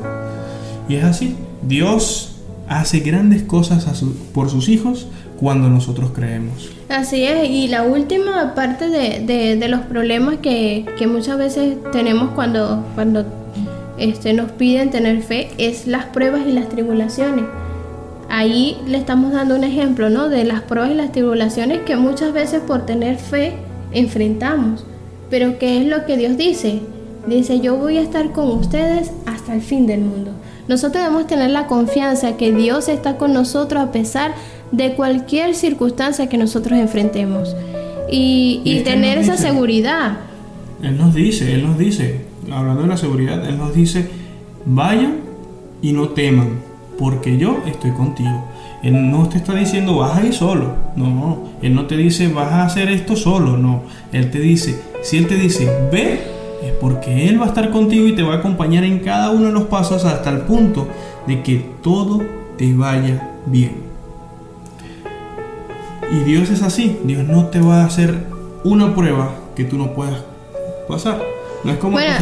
Y es así, Dios hace grandes cosas por sus hijos cuando nosotros creemos. Así es, y la última parte de los problemas que muchas veces tenemos cuando nos piden tener fe es las pruebas y las tribulaciones. Ahí le estamos dando un ejemplo, ¿no? De las pruebas y las tribulaciones que muchas veces por tener fe enfrentamos. Pero ¿qué es lo que Dios dice? Dice, yo voy a estar con ustedes hasta el fin del mundo. Nosotros debemos tener la confianza que Dios está con nosotros a pesar de cualquier circunstancia que nosotros enfrentemos. Y tener esa seguridad. Él nos dice, hablando de la seguridad, Él nos dice, vayan y no teman, porque yo estoy contigo. Él no te está diciendo, vas a ir solo. No, Él no te dice, vas a hacer esto solo. No, Él te dice, si Él te dice, ve, es porque Él va a estar contigo y te va a acompañar en cada uno de los pasos hasta el punto de que todo te vaya bien. Y Dios es así, Dios no te va a hacer una prueba que tú no puedas pasar. No es como bueno,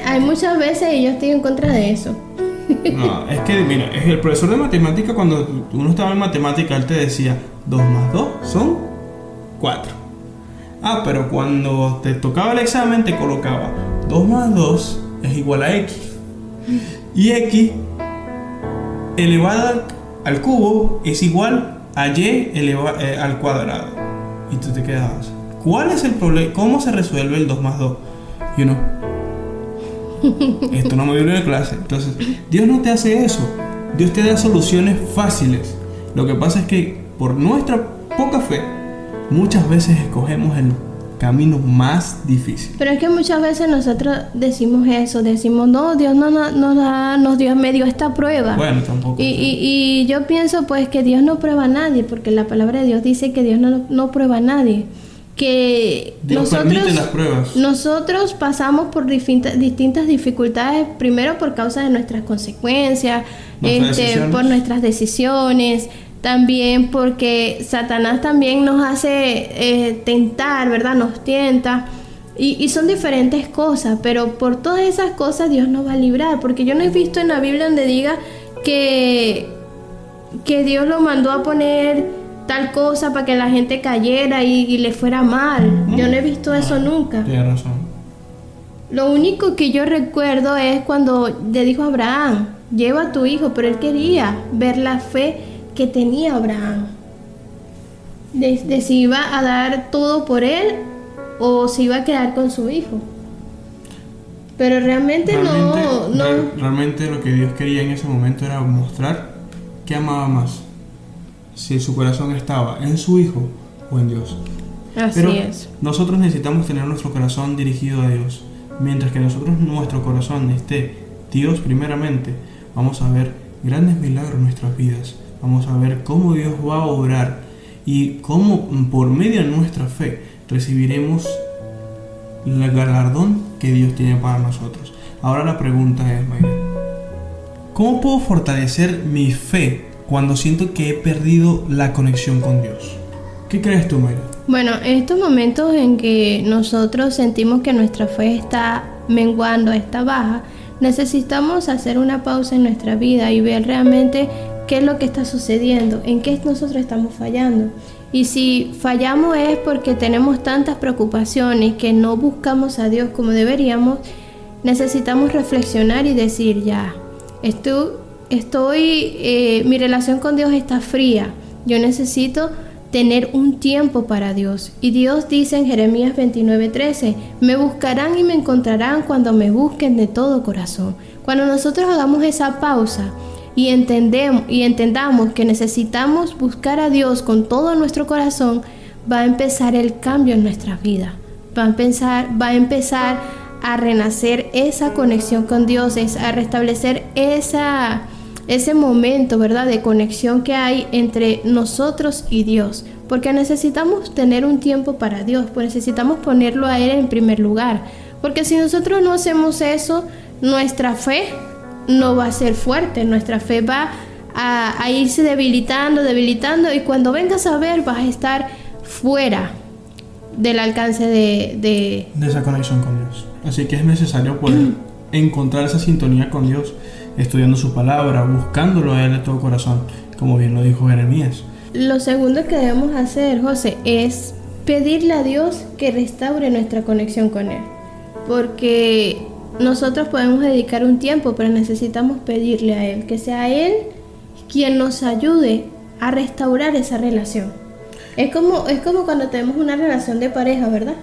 hay muchas veces y yo estoy en contra de eso. No, es que mira, es el profesor de matemática, cuando uno estaba en matemática, él te decía 2 más 2 son 4. Pero cuando te tocaba el examen te colocaba 2 más 2 es igual a X. Y X elevado al cubo es igual a Y al cuadrado. Y tú te quedabas, ¿cuál es el problema? ¿Cómo se resuelve el 2 más 2? Y uno, esto no me viene de clase. Entonces, Dios no te hace eso. Dios te da soluciones fáciles. Lo que pasa es que por nuestra poca fe, muchas veces escogemos el camino más difícil. Pero es que muchas veces nosotros decimos eso, decimos, no, Dios Dios me dio esta prueba. Bueno, tampoco. Y yo pienso pues que Dios no prueba a nadie, porque la palabra de Dios dice que Dios no prueba a nadie. Que Dios permite las pruebas. Nosotros pasamos por distintas dificultades, primero por causa de nuestras consecuencias, por nuestras decisiones. También porque Satanás también nos hace tentar, ¿verdad? Nos tienta. Y son diferentes cosas, pero por todas esas cosas Dios nos va a librar. Porque yo no he visto en la Biblia donde diga que Dios lo mandó a poner tal cosa para que la gente cayera y le fuera mal. Yo no he visto eso nunca. Tienes razón. Lo único que yo recuerdo es cuando le dijo a Abraham, lleva a tu hijo, pero él quería ver la fe que tenía Abraham, de si iba a dar todo por él o si iba a quedar con su hijo. Pero realmente lo que Dios quería en ese momento era mostrar que amaba más, si su corazón estaba en su hijo o en Dios. Así es. Nosotros necesitamos tener nuestro corazón dirigido a Dios. Mientras que nuestro corazón esté Dios primeramente, vamos a ver grandes milagros en nuestras vidas. Vamos a ver cómo Dios va a obrar y cómo por medio de nuestra fe recibiremos el galardón que Dios tiene para nosotros. Ahora la pregunta es, Mayra, ¿cómo puedo fortalecer mi fe cuando siento que he perdido la conexión con Dios? ¿Qué crees tú, Mayra? Bueno, en estos momentos en que nosotros sentimos que nuestra fe está menguando, está baja, necesitamos hacer una pausa en nuestra vida y ver realmente qué es lo que está sucediendo, en qué nosotros estamos fallando. Y si fallamos es porque tenemos tantas preocupaciones que no buscamos a Dios como deberíamos, necesitamos reflexionar y decir, ya, mi relación con Dios está fría, yo necesito tener un tiempo para Dios. Y Dios dice en Jeremías 29:13, me buscarán y me encontrarán cuando me busquen de todo corazón. Cuando nosotros hagamos esa pausa y entendamos que necesitamos buscar a Dios con todo nuestro corazón, va a empezar el cambio en nuestra vida. Va a empezar a renacer esa conexión con Dios, a restablecer ese momento, ¿verdad?, de conexión que hay entre nosotros y Dios. Porque necesitamos tener un tiempo para Dios, pues necesitamos ponerlo a Él en primer lugar. Porque si nosotros no hacemos eso, nuestra fe no va a ser fuerte, nuestra fe va a irse debilitando y cuando vengas a ver vas a estar fuera del alcance de esa conexión con Dios. Así que es necesario poder encontrar esa sintonía con Dios, estudiando su palabra, buscándolo a Él de todo corazón, como bien lo dijo Jeremías. Lo segundo que debemos hacer, José, es pedirle a Dios que restaure nuestra conexión con Él, porque nosotros podemos dedicar un tiempo, pero necesitamos pedirle a Él, que sea Él quien nos ayude a restaurar esa relación. Es como cuando tenemos una relación de pareja, ¿verdad?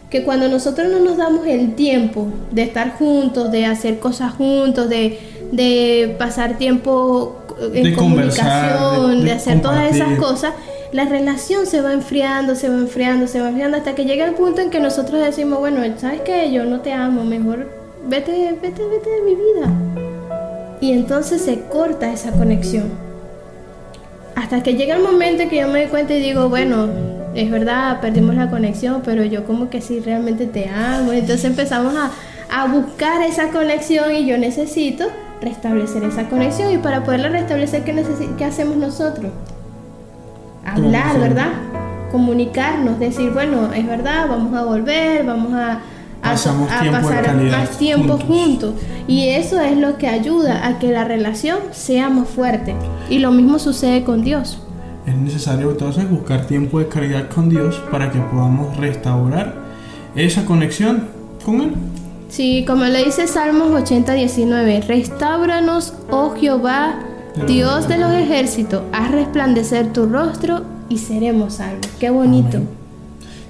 Que cuando nosotros no nos damos el tiempo de estar juntos, de hacer cosas juntos, de pasar tiempo en comunicación, de hacer todas esas cosas, la relación se va enfriando hasta que llega el punto en que nosotros decimos, bueno, ¿sabes qué? Yo no te amo, mejor vete de mi vida. Y entonces se corta esa conexión. Hasta que llega el momento en que yo me doy cuenta y digo, bueno, es verdad, perdimos la conexión, pero yo como que sí realmente te amo. Entonces empezamos a buscar esa conexión y yo necesito restablecer esa conexión. Y para poderla restablecer, ¿qué hacemos nosotros? Hablar, ¿verdad? Comunicarnos, decir, bueno, es verdad, vamos a volver, vamos a pasar más tiempo juntos. Y eso es lo que ayuda a que la relación sea más fuerte. Y lo mismo sucede con Dios. Es necesario entonces buscar tiempo de calidad con Dios para que podamos restaurar esa conexión con Él. Sí, como le dice Salmos 80:19, restáuranos, oh Jehová, Dios de los ejércitos, haz resplandecer tu rostro y seremos salvos. Qué bonito. Amén.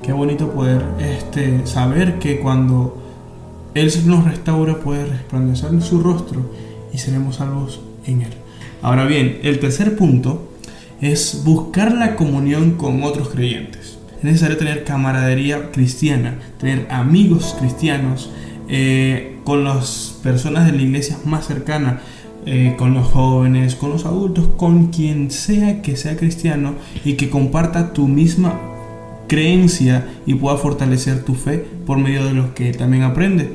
Qué bonito poder saber que cuando Él nos restaura puede resplandecer su rostro y seremos salvos en Él. Ahora bien, el tercer punto es buscar la comunión con otros creyentes. Es necesario tener camaradería cristiana, tener amigos cristianos, con las personas de la iglesia más cercana, con los jóvenes, con los adultos, con quien sea que sea cristiano y que comparta tu misma creencia y pueda fortalecer tu fe por medio de lo que también aprende.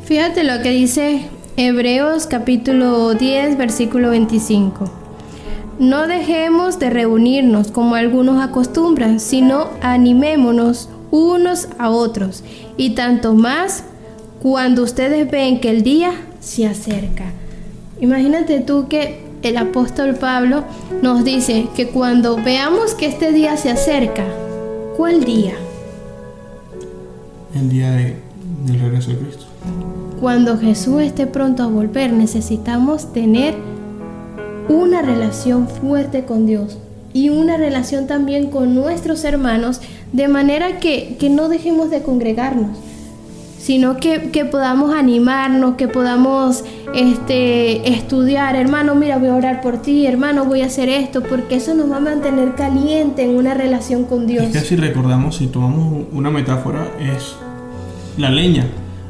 Fíjate lo que dice Hebreos capítulo 10, versículo 25. No dejemos de reunirnos como algunos acostumbran, sino animémonos unos a otros, y tanto más cuando ustedes ven que el día se acerca. Imagínate tú que el apóstol Pablo nos dice que cuando veamos que este día se acerca, ¿cuál día? El día del regreso de Cristo. Cuando Jesús esté pronto a volver, necesitamos tener una relación fuerte con Dios y una relación también con nuestros hermanos, de manera que no dejemos de congregarnos, sino que podamos animarnos, que podamos estudiar. Hermano, mira, voy a orar por ti, hermano, voy a hacer esto, porque eso nos va a mantener caliente en una relación con Dios. Es que si recordamos, si tomamos una metáfora, es la leña.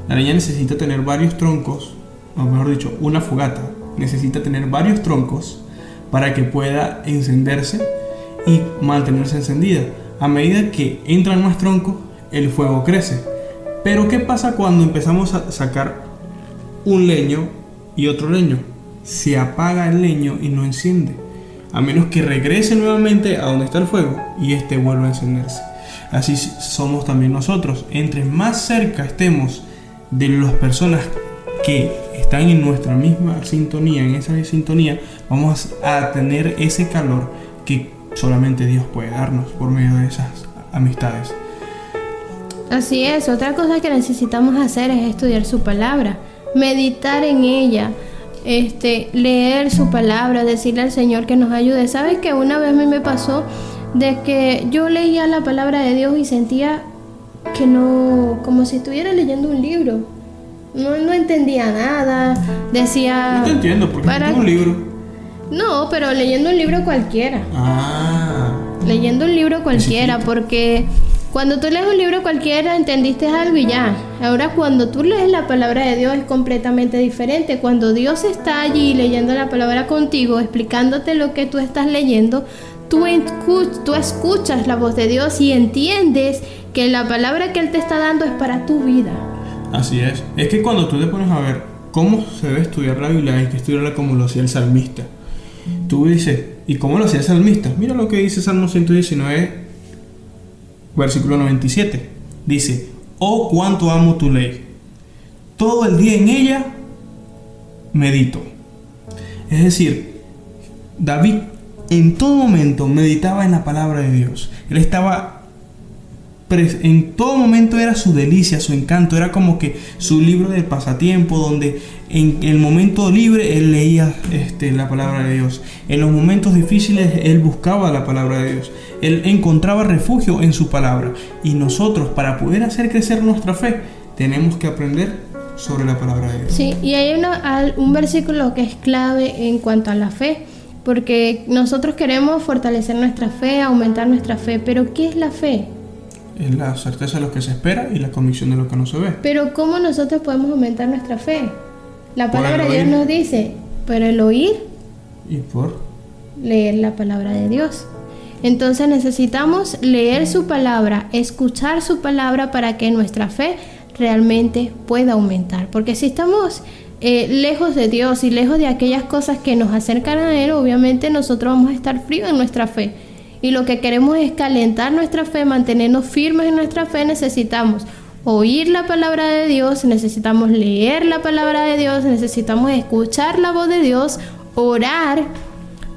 La leña necesita tener varios troncos, o mejor dicho, una fogata necesita tener varios troncos para que pueda encenderse y mantenerse encendida. A medida que entran más troncos, el fuego crece. Pero ¿qué pasa cuando empezamos a sacar un leño y otro leño? Se apaga el leño y no enciende, a menos que regrese nuevamente a donde está el fuego y este vuelva a encenderse. Así somos también nosotros. Entre más cerca estemos de las personas que están en nuestra misma sintonía, en esa sintonía, vamos a tener ese calor que solamente Dios puede darnos por medio de esas amistades. Así es, otra cosa que necesitamos hacer es estudiar su palabra, meditar en ella, leer su palabra, decirle al Señor que nos ayude. ¿Sabes que una vez a mí me pasó de que yo leía la palabra de Dios y sentía que no, como si estuviera leyendo un libro? No entendía nada, decía... No te entiendo, porque es un libro. No, pero leyendo un libro cualquiera. Leyendo un libro cualquiera, porque cuando tú lees un libro cualquiera entendiste algo y ya. Ahora cuando tú lees la palabra de Dios es completamente diferente. Cuando Dios está allí leyendo la palabra contigo, explicándote lo que tú estás leyendo, tú escuchas la voz de Dios y entiendes que la palabra que Él te está dando es para tu vida. Así es. Es que cuando tú te pones a ver cómo se debe estudiar la Biblia, hay que estudiarla como lo hacía el salmista. Tú dices, ¿y cómo lo hacía el salmista? Mira lo que dice Salmo 119, versículo 97. Dice, oh, cuánto amo tu ley. Todo el día en ella medito. Es decir, David en todo momento meditaba en la palabra de Dios. Él estaba... en todo momento era su delicia, su encanto, era como que su libro de pasatiempo, donde en el momento libre él leía la palabra de Dios. En los momentos difíciles él buscaba la palabra de Dios. Él encontraba refugio en su palabra. Y nosotros, para poder hacer crecer nuestra fe, tenemos que aprender sobre la palabra de Dios. Sí, y hay un versículo que es clave en cuanto a la fe, porque nosotros queremos fortalecer nuestra fe, aumentar nuestra fe, pero ¿qué es la fe? Es la certeza de lo que se espera y la convicción de lo que no se ve. Pero ¿cómo nosotros podemos aumentar nuestra fe? La palabra de Dios nos dice, pero el oír y por leer la palabra de Dios. Entonces necesitamos leer su palabra, escuchar su palabra para que nuestra fe realmente pueda aumentar. Porque si estamos lejos de Dios y lejos de aquellas cosas que nos acercan a Él, obviamente nosotros vamos a estar fríos en nuestra fe. Y lo que queremos es calentar nuestra fe, mantenernos firmes en nuestra fe. Necesitamos oír la palabra de Dios, necesitamos leer la palabra de Dios, necesitamos escuchar la voz de Dios, orar,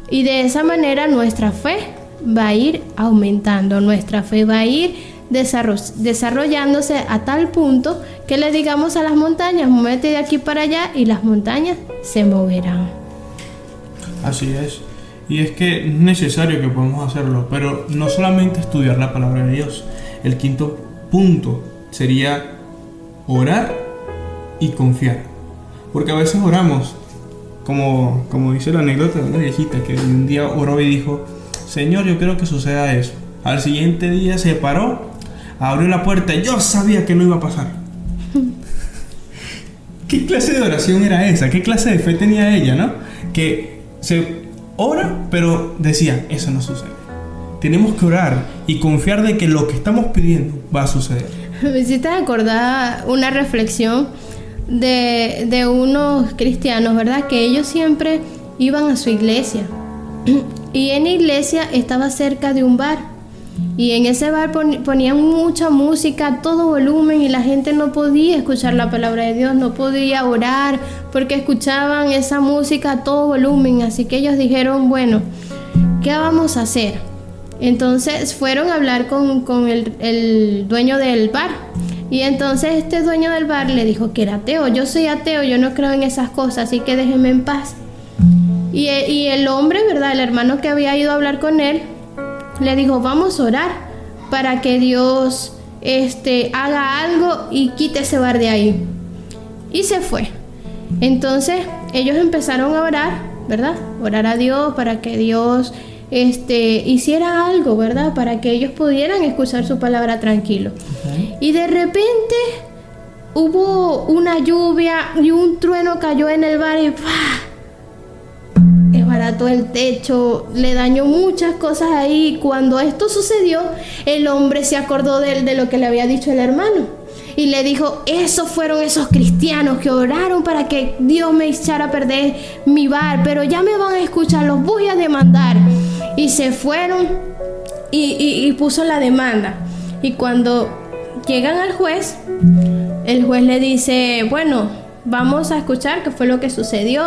y de esa manera nuestra fe va a ir aumentando, nuestra fe va a ir desarrollándose a tal punto que le digamos a las montañas, muévete de aquí para allá, y las montañas se moverán. Así es. Y es que es necesario que podamos hacerlo, pero no solamente estudiar la palabra de Dios. El quinto punto sería orar y confiar. Porque a veces oramos como dice la anécdota de una viejita que un día oró y dijo: Señor, yo quiero que suceda eso. Al siguiente día se paró, abrió la puerta y yo sabía que no iba a pasar. ¿Qué clase de oración era esa? ¿Qué clase de fe tenía ella, no? Que se ora, pero decía: eso no sucede. Tenemos que orar y confiar de que lo que estamos pidiendo va a suceder. Me hiciste acordar una reflexión de unos cristianos, ¿verdad? Que ellos siempre iban a su iglesia. Y en la iglesia estaba cerca de un bar. Y en ese bar ponían mucha música a todo volumen y la gente no podía escuchar la palabra de Dios, no podía orar porque escuchaban esa música a todo volumen. Así que ellos dijeron: bueno, ¿qué vamos a hacer? Entonces fueron a hablar con el dueño del bar. Y entonces este dueño del bar le dijo que era ateo. Yo soy ateo, yo no creo en esas cosas, así que déjenme en paz. Y el hombre, ¿verdad? El hermano que había ido a hablar con él, le dijo: vamos a orar para que Dios haga algo y quite ese bar de ahí. Y se fue. Entonces ellos empezaron a orar, ¿verdad? Orar a Dios para que Dios hiciera algo, ¿verdad? Para que ellos pudieran escuchar su palabra tranquilo. Okay. Y de repente hubo una lluvia y un trueno cayó en el bar y ¡pah! Desbarató el techo, le dañó muchas cosas ahí. Cuando esto sucedió, el hombre se acordó de lo que le había dicho el hermano y le dijo: esos fueron esos cristianos que oraron para que Dios me echara a perder mi bar, pero ya me van a escuchar, los voy a demandar. Y se fueron y puso la demanda. Y cuando llegan al juez, el juez le dice: bueno, vamos a escuchar qué fue lo que sucedió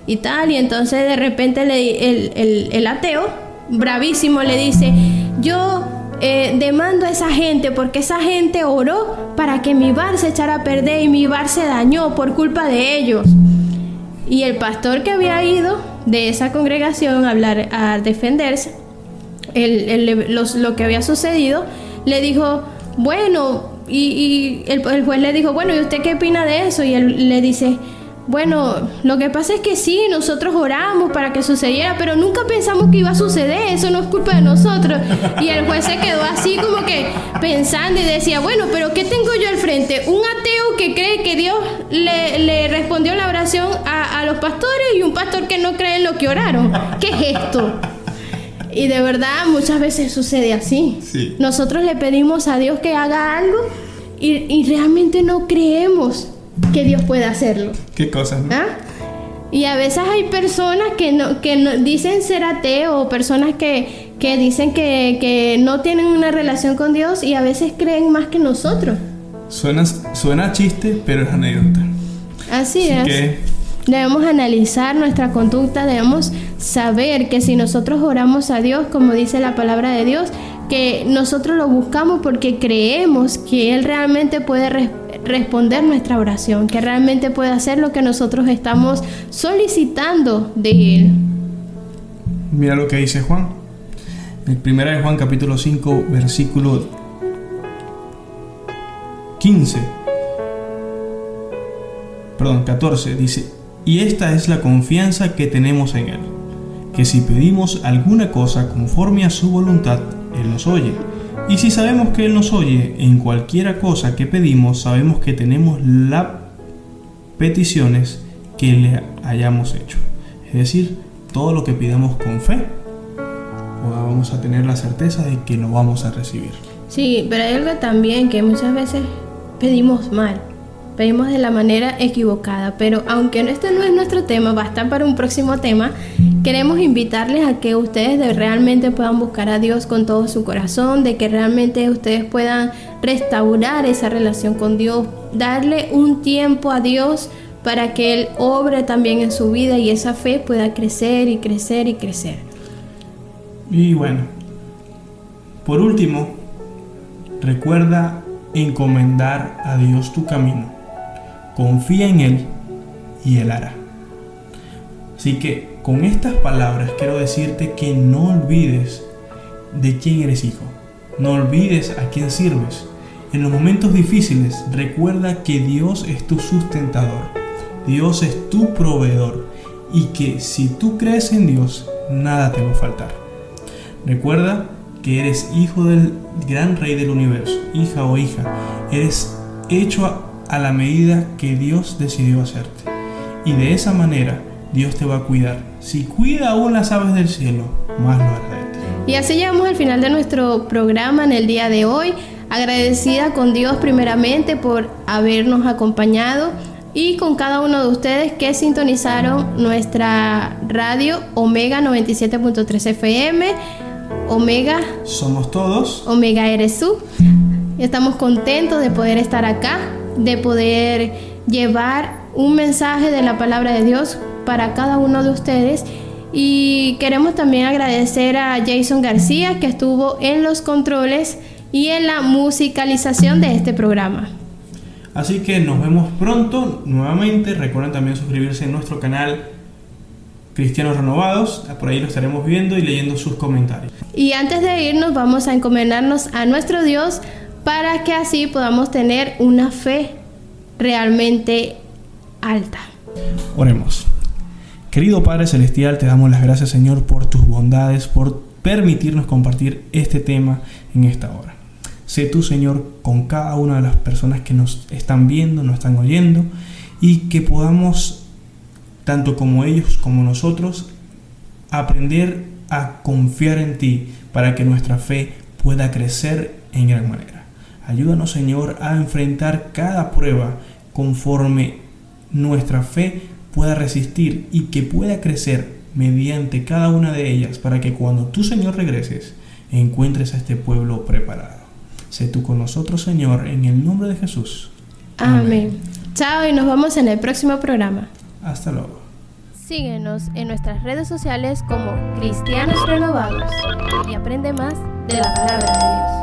y tal. Y entonces de repente el ateo, bravísimo, le dice: yo demando a esa gente porque esa gente oró para que mi bar se echara a perder y mi bar se dañó por culpa de ellos. Y el pastor que había ido de esa congregación a hablar, a defenderse lo que había sucedido, le dijo: bueno, y el juez le dijo: bueno, ¿y usted qué opina de eso? Y él le dice: bueno, lo que pasa es que sí, nosotros oramos para que sucediera, pero nunca pensamos que iba a suceder, eso no es culpa de nosotros. Y el juez se quedó así como que pensando y decía: bueno, pero ¿qué tengo yo al frente? Un ateo que cree que Dios le respondió la oración a los pastores y un pastor que no cree en lo que oraron. ¿Qué es esto? Y de verdad muchas veces sucede así. Sí. Nosotros le pedimos a Dios que haga algo y realmente no creemos que Dios pueda hacerlo. ¿Qué cosas, no? ¿Ah? Y a veces hay personas que no dicen ser ateos, o personas que dicen que no tienen una relación con Dios y a veces creen más que nosotros. Suena chiste, pero es anécdota. Así es. Que debemos analizar nuestra conducta, debemos saber que si nosotros oramos a Dios, como dice la palabra de Dios, que nosotros lo buscamos porque creemos que Él realmente puede responder nuestra oración, que realmente puede hacer lo que nosotros estamos solicitando de Él. Mira lo que dice Juan. En 1 de Juan capítulo 5 versículo 14 dice: y esta es la confianza que tenemos en Él, que si pedimos alguna cosa conforme a su voluntad, Él nos oye. Y si sabemos que Él nos oye en cualquiera cosa que pedimos, sabemos que tenemos las peticiones que le hayamos hecho. Es decir, todo lo que pidamos con fe, vamos a tener la certeza de que lo vamos a recibir. Sí, pero hay algo también que muchas veces pedimos mal, pedimos de la manera equivocada. Pero aunque este no es nuestro tema, va a estar para un próximo tema. Queremos invitarles a que ustedes realmente puedan buscar a Dios con todo su corazón, de que realmente ustedes puedan restaurar esa relación con Dios, darle un tiempo a Dios para que Él obre también en su vida y esa fe pueda crecer y crecer y crecer. Y bueno, por último, recuerda encomendar a Dios tu camino. Confía en Él y Él hará. Así que con estas palabras quiero decirte que no olvides de quién eres hijo. No olvides a quién sirves. En los momentos difíciles, recuerda que Dios es tu sustentador. Dios es tu proveedor y que si tú crees en Dios, nada te va a faltar. Recuerda que eres hijo del gran Rey del universo, hija o hija. Eres hecho a la medida que Dios decidió hacerte. Y de esa manera Dios te va a cuidar. Si cuida aún las aves del cielo, más lo hará de ti. Y así llegamos al final de nuestro programa en el día de hoy. Agradecida con Dios primeramente por habernos acompañado y con cada uno de ustedes que sintonizaron nuestra radio Omega 97.3 FM. Omega Somos todos. Omega eres tú. Estamos contentos de poder estar acá, de poder llevar un mensaje de la palabra de Dios para cada uno de ustedes. Y queremos también agradecer a Jason García, que estuvo en los controles y en la musicalización de este programa. Así que nos vemos pronto nuevamente. Recuerden también suscribirse en nuestro canal Cristianos Renovados. Por ahí lo estaremos viendo y leyendo sus comentarios. Y antes de irnos, vamos a encomendarnos a nuestro Dios para que así podamos tener una fe realmente alta. Oremos. Querido Padre Celestial, te damos las gracias, Señor, por tus bondades, por permitirnos compartir este tema en esta hora. Sé tú, Señor, con cada una de las personas que nos están viendo, nos están oyendo, y que podamos, tanto como ellos como nosotros, aprender a confiar en ti para que nuestra fe pueda crecer en gran manera. Ayúdanos, Señor, a enfrentar cada prueba conforme nuestra fe pueda resistir y que pueda crecer mediante cada una de ellas, para que cuando tú, Señor, regreses, encuentres a este pueblo preparado. Sé tú con nosotros, Señor, en el nombre de Jesús. Amén. Chao, y nos vemos en el próximo programa. Hasta luego. Síguenos en nuestras redes sociales como Cristianos Renovados y aprende más de la palabra de Dios.